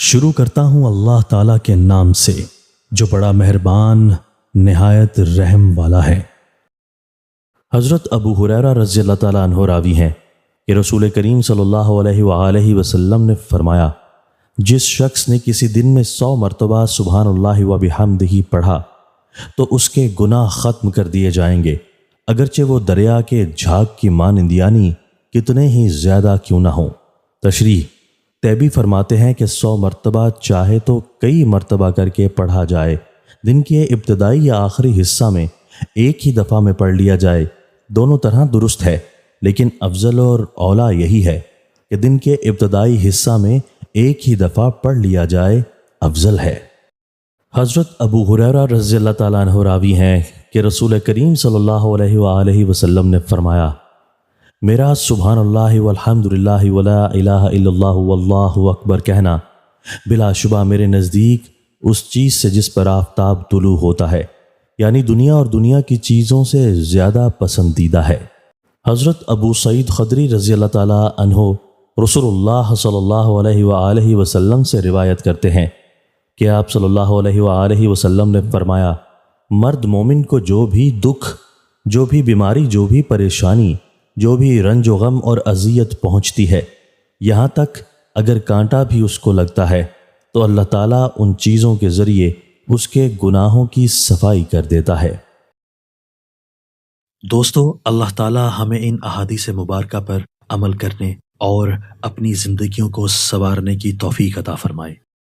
شروع کرتا ہوں اللہ تعالیٰ کے نام سے جو بڑا مہربان نہایت رحم والا ہے۔ حضرت ابو ہریرہ رضی اللہ تعالیٰ عنہ راوی ہیں کہ رسول کریم صلی اللہ علیہ وآلہ وسلم نے فرمایا، جس شخص نے کسی دن میں 100 مرتبہ سبحان اللہ و بحمدہ پڑھا تو اس کے گناہ ختم کر دیے جائیں گے، اگرچہ وہ دریا کے جھاگ کی مانند یعنی کتنے ہی زیادہ کیوں نہ ہوں۔ تشریح تیبی فرماتے ہیں کہ 100 مرتبہ چاہے تو کئی مرتبہ کر کے پڑھا جائے، دن کے ابتدائی یا آخری حصہ میں ایک ہی دفعہ میں پڑھ لیا جائے، دونوں طرح درست ہے، لیکن افضل اور اولا یہی ہے کہ دن کے ابتدائی حصہ میں ایک ہی دفعہ پڑھ لیا جائے، افضل ہے۔ حضرت ابو ہریرہ رضی اللہ تعالیٰ عنہ راوی ہیں کہ رسول کریم صلی اللہ علیہ وآلہ وسلم نے فرمایا، میرا سبحان اللہ والحمد للہ ولا الہ الا اللہ واللہ اکبر کہنا بلا شبہ میرے نزدیک اس چیز سے جس پر آفتاب طلوع ہوتا ہے، یعنی دنیا اور دنیا کی چیزوں سے زیادہ پسندیدہ ہے۔ حضرت ابو سعید خدری رضی اللہ تعالیٰ عنہ رسول اللہ صلی اللہ علیہ وآلہ وسلم سے روایت کرتے ہیں کہ آپ صلی اللہ علیہ وآلہ وسلم نے فرمایا، مرد مومن کو جو بھی دکھ، جو بھی بیماری، جو بھی پریشانی، جو بھی رنج و غم اور اذیت پہنچتی ہے، یہاں تک اگر کانٹا بھی اس کو لگتا ہے تو اللہ تعالیٰ ان چیزوں کے ذریعے اس کے گناہوں کی صفائی کر دیتا ہے۔ دوستو، اللہ تعالیٰ ہمیں ان احادیث مبارکہ پر عمل کرنے اور اپنی زندگیوں کو سنوارنے کی توفیق عطا فرمائے۔